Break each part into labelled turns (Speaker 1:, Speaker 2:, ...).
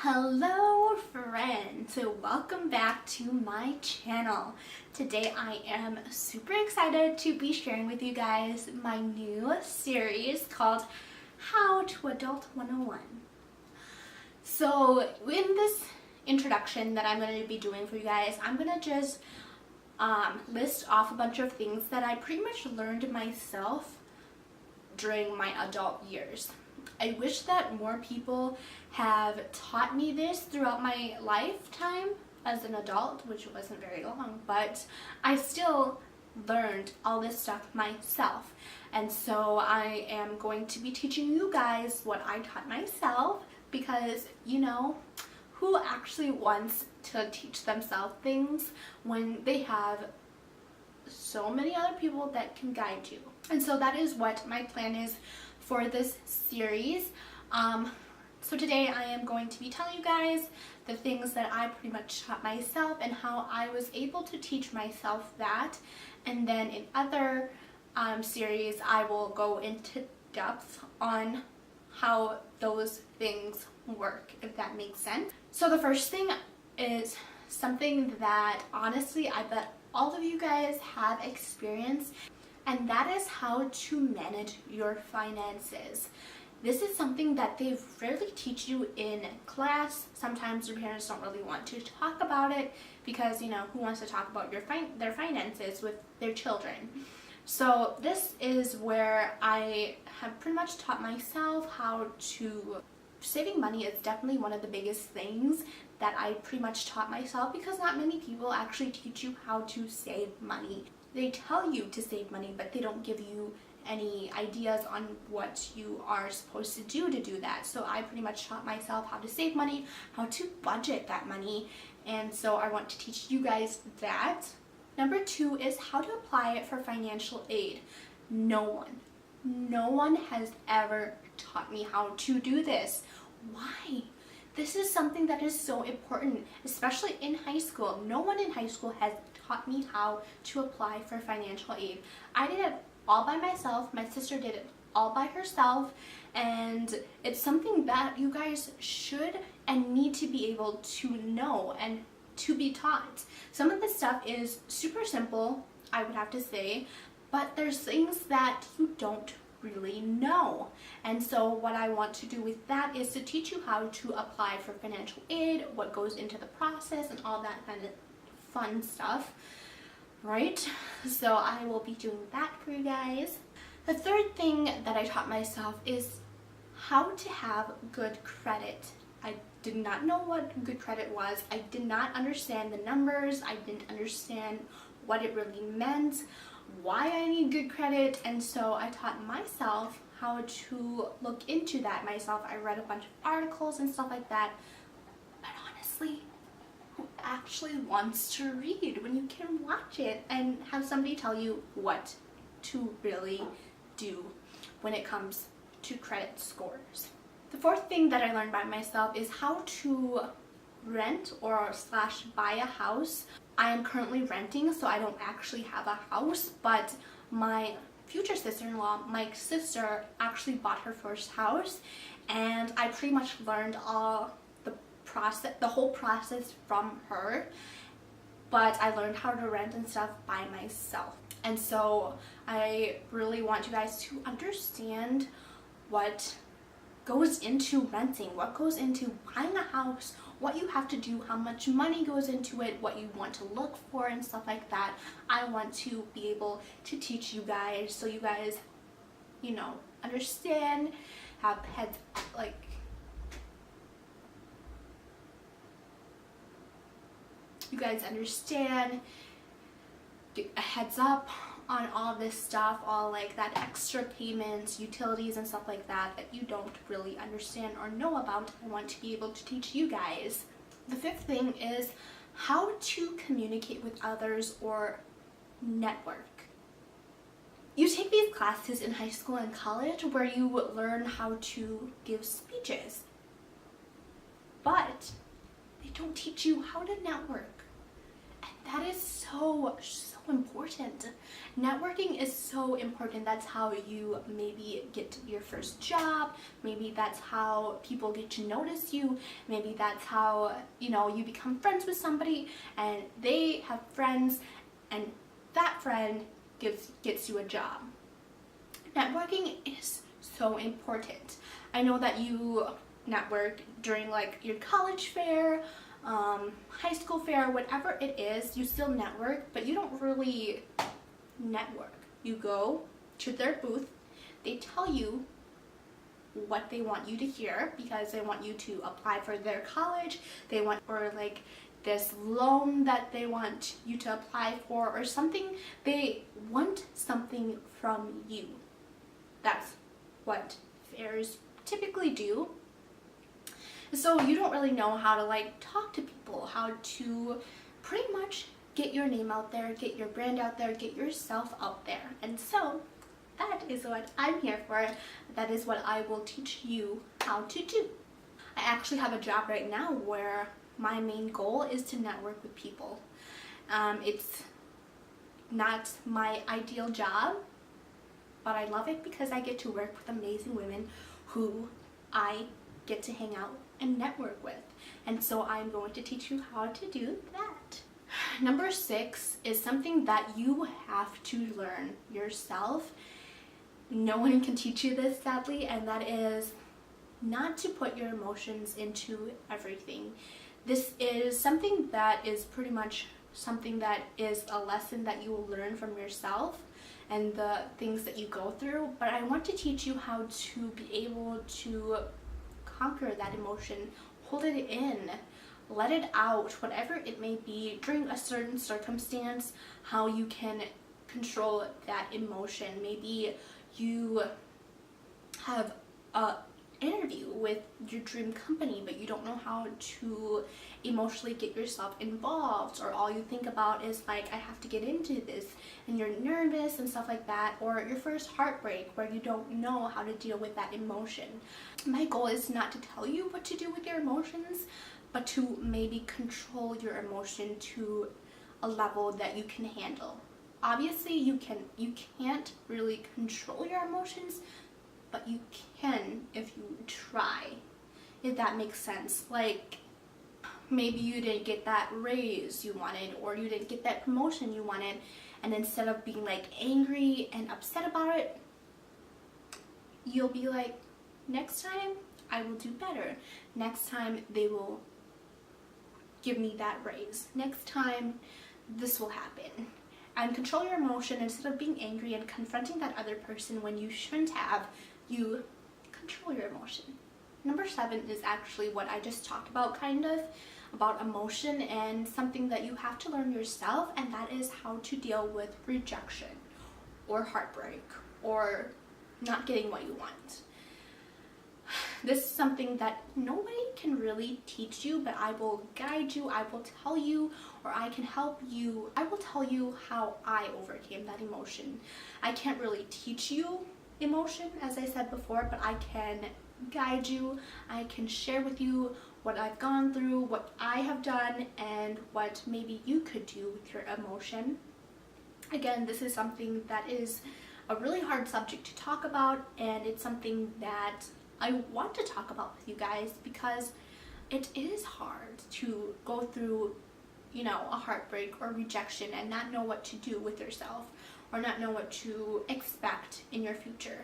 Speaker 1: Hello friends, welcome back to my channel. Today I am super excited to be sharing with you guys my new series called How to Adult 101. So in this introduction that I'm going to be doing for you guys, I'm going to just list off a bunch of things that I pretty much learned myself during my adult years. I wish that more people have taught me this throughout my lifetime as an adult, which wasn't very long, but I still learned all this stuff myself. And so I am going to be teaching you guys what I taught myself, because you know, who actually wants to teach themselves things when they have so many other people that can guide you? And so that is what my plan is for this series. So today I am going to be telling you guys the things that I pretty much taught myself and how I was able to teach myself that. And then in other series I will go into depth on how those things work, if that makes sense. So the first thing is something that honestly I bet all of you guys have experienced, and that is how to manage your finances. This is something that they rarely teach you in class. Sometimes your parents don't really want to talk about it because, you know, who wants to talk about their finances with their children? So this is where I have pretty much taught myself how to. Saving money is definitely one of the biggest things that I pretty much taught myself, because not many people actually teach you how to save money. They tell you to save money, but they don't give you any ideas on what you are supposed to do that. So I pretty much taught myself how to save money, how to budget that money, and so I want to teach you guys that. Number 2 is how to apply it for financial aid. No one has ever taught me how to do this. Why? This is something that is so important, especially in high school. No one in high school has taught me how to apply for financial aid. I did it all by myself. My sister did it all by herself, and it's something that you guys should and need to be able to know and to be taught. Some of this stuff is super simple, I would have to say, but there's things that you don't really know. And so what I want to do with that is to teach you how to apply for financial aid, what goes into the process, and all that kind of fun stuff, right? So I will be doing that for you guys. The third thing that I taught myself is how to have good credit. I did not know what good credit was. I did not understand the numbers. I didn't understand what it really meant, why I need good credit, and so I taught myself how to look into that myself. I read a bunch of articles and stuff like that, but honestly, who actually wants to read when you can watch it and have somebody tell you what to really do when it comes to credit scores? The fourth thing that I learned by myself is how to rent or / buy a house. I am currently renting, so I don't actually have a house, but my future sister-in-law, Mike's sister, actually bought her first house, and I pretty much learned all the whole process from her, but I learned how to rent and stuff by myself. And so I really want you guys to understand what goes into renting, what goes into buying a house, what you have to do, how much money goes into it, what you want to look for, and stuff like that. I want to be able to teach you guys, so you guys, you know, understand, have heads, like, you guys understand, get a heads up on all this stuff, all like that extra payments, utilities, and stuff like that that you don't really understand or know about. I want to be able to teach you guys. The fifth thing is how to communicate with others or network. You take these classes in high school and college where you learn how to give speeches, but they don't teach you how to network. And that is so important. Networking is so important. That's how you maybe get your first job. Maybe that's how people get to notice you. Maybe that's how, you become friends with somebody and they have friends and that friend gets you a job. Networking is so important. I know that you network during like your college fair, high school fair, whatever it is, you still network, but you don't really network. You go to their booth, they tell you what they want you to hear because they want you to apply for their college, or like this loan that they want you to apply for or something. They want something from you. That's what fairs typically do. So you don't really know how to like talk to people, how to pretty much get your name out there, get your brand out there, get yourself out there. And so that is what I'm here for. That is what I will teach you how to do. I actually have a job right now where my main goal is to network with people. It's not my ideal job, but I love it because I get to work with amazing women who I get to hang out and network with. And so I'm going to teach you how to do that. Number 6 is something that you have to learn yourself. No one can teach you this, sadly, and that is not to put your emotions into everything. This is something that is pretty much something that is a lesson that you will learn from yourself and the things that you go through, but I want to teach you how to be able to conquer that emotion, hold it in, let it out, whatever it may be during a certain circumstance, how you can control that emotion. Maybe you have a interview with your dream company, but you don't know how to emotionally get yourself involved, or all you think about is like, I have to get into this, and you're nervous and stuff like that, or your first heartbreak where you don't know how to deal with that emotion. My goal is not to tell you what to do with your emotions, but to maybe control your emotion to a level that you can handle. Obviously you can't really control your emotions, but you can if you try, if that makes sense. Like, maybe you didn't get that raise you wanted, or you didn't get that promotion you wanted, and instead of being like angry and upset about it, you'll be like, next time I will do better. Next time they will give me that raise. Next time this will happen. And control your emotion instead of being angry and confronting that other person when you shouldn't have. You control your emotion. Number 7 is actually what I just talked about, kind of, about emotion and something that you have to learn yourself, and that is how to deal with rejection or heartbreak or not getting what you want. This is something that nobody can really teach you, but I will guide you, I will tell you, or I can help you. I will tell you how I overcame that emotion. I can't really teach you emotion, as I said before, but I can guide you. I can share with you what I've gone through, what I have done, and what maybe you could do with your emotion. Again, this is something that is a really hard subject to talk about, and it's something that I want to talk about with you guys because it is hard to go through, a heartbreak or rejection and not know what to do with yourself, or not know what to expect in your future.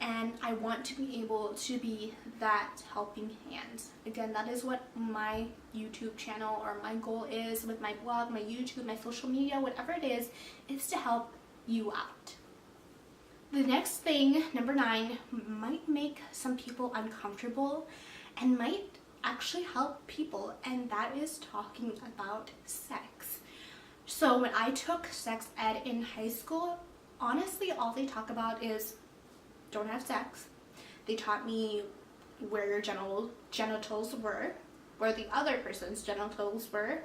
Speaker 1: And I want to be able to be that helping hand. Again, that is what my YouTube channel or my goal is with my blog, my YouTube, my social media, whatever it is to help you out. The next thing, number 9, might make some people uncomfortable and might actually help people, and that is talking about sex. So when I took sex ed in high school, honestly, all they talk about is don't have sex. They taught me where your genitals were, where the other person's genitals were,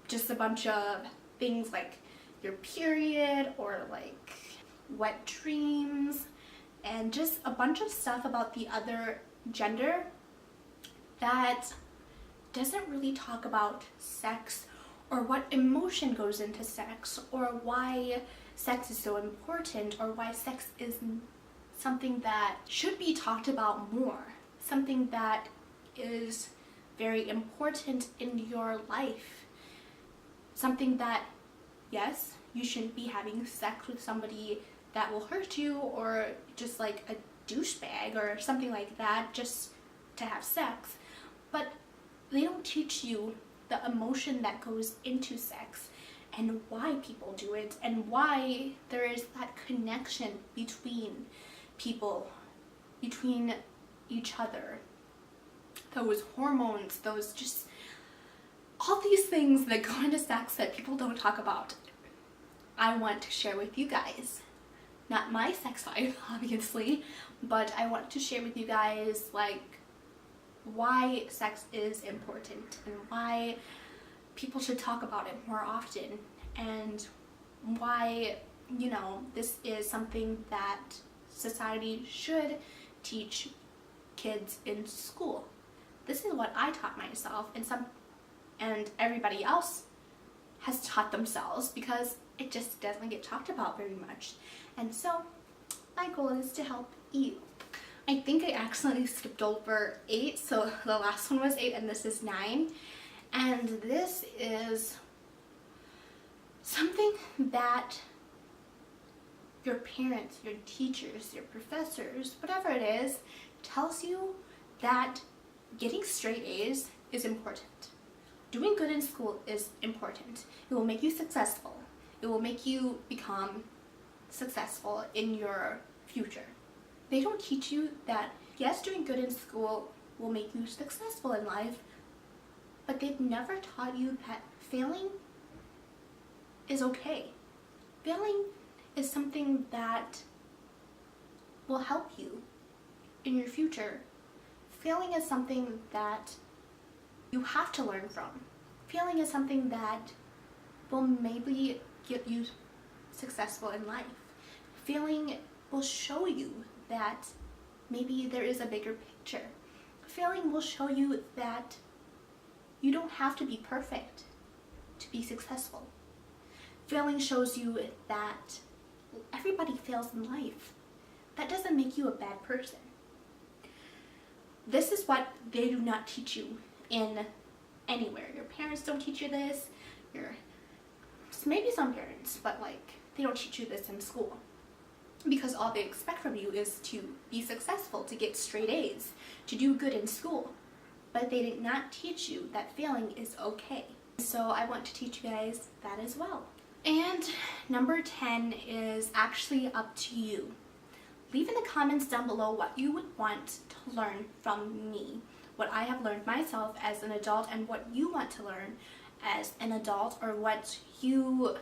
Speaker 1: just a bunch of things like your period or like wet dreams, and just a bunch of stuff about the other gender that doesn't really talk about sex or what emotion goes into sex, or why sex is so important, or why sex is something that should be talked about more, something that is very important in your life, something that, yes, you shouldn't be having sex with somebody that will hurt you, or just like a douchebag or something like that, just to have sex. But they don't teach you the emotion that goes into sex, and why people do it, and why there is that connection between people, between each other, those hormones, those just all these things that go into sex that people don't talk about. I want to share with you guys, not my sex life obviously, but I want to share with you guys like why sex is important and why people should talk about it more often, and why, you know, this is something that society should teach kids in school. This is what I taught myself, and everybody else has taught themselves, because it just doesn't get talked about very much. And so my goal is to help you. I think I accidentally skipped over 8, so the last one was 8 and this is 9. And this is something that your parents, your teachers, your professors, whatever it is, tells you that getting straight A's is important. Doing good in school is important. It will make you successful. It will make you become successful in your future. They don't teach you that, yes, doing good in school will make you successful in life, but they've never taught you that failing is okay. Failing is something that will help you in your future. Failing is something that you have to learn from. Failing is something that will maybe get you successful in life. Failing will show you that maybe there is a bigger picture. Failing will show you that you don't have to be perfect to be successful. Failing shows you that everybody fails in life. That doesn't make you a bad person. This is what they do not teach you in anywhere. Your parents don't teach you this. Maybe some parents, but like they don't teach you this in school, because all they expect from you is to be successful, to get straight A's, to do good in school. But they did not teach you that failing is okay. So I want to teach you guys that as well. And number 10 is actually up to you. Leave in the comments down below what you would want to learn from me, what I have learned myself as an adult, and what you want to learn as an adult, or what you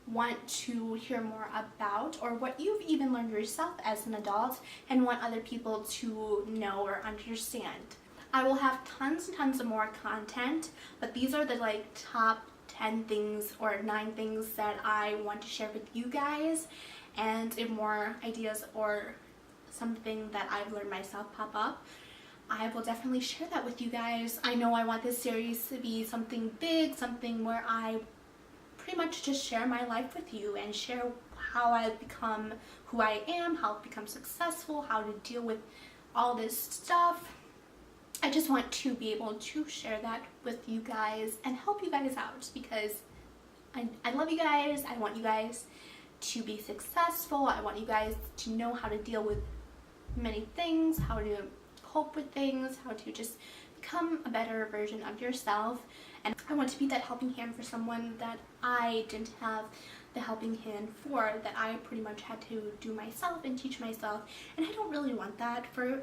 Speaker 1: want to hear more about, or what you've even learned yourself as an adult and want other people to know or understand. I will have tons and tons of more content, but these are the like top 10 things or 9 things that I want to share with you guys. And if more ideas or something that I've learned myself pop up, I will definitely share that with you guys. I know I want this series to be something big, something where I pretty much just share my life with you and share how I've become who I am, how I've become successful, how to deal with all this stuff. I just want to be able to share that with you guys and help you guys out, because I love you guys. I want you guys to be successful. I want you guys to know how to deal with many things, how to cope with things, how to just become a better version of yourself. And I want to be that helping hand for someone that I didn't have the helping hand for, that I pretty much had to do myself and teach myself. And I don't really want that for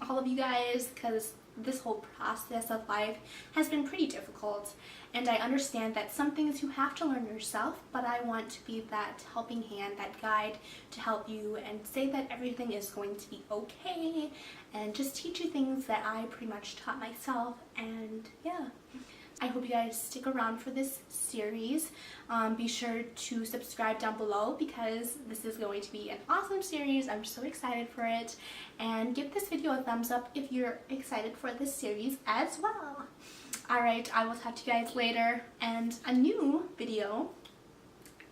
Speaker 1: all of you guys, because this whole process of life has been pretty difficult, and I understand that some things you have to learn yourself, but I want to be that helping hand, that guide to help you and say that everything is going to be okay, and just teach you things that I pretty much taught myself. And yeah, I hope you guys stick around for this series. Be sure to subscribe down below, because this is going to be an awesome series. I'm so excited for it. And give this video a thumbs up if you're excited for this series as well. Alright, I will talk to you guys later, and a new video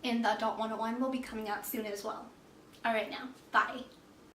Speaker 1: in the Adult 101 will be coming out soon as well. Alright now, bye.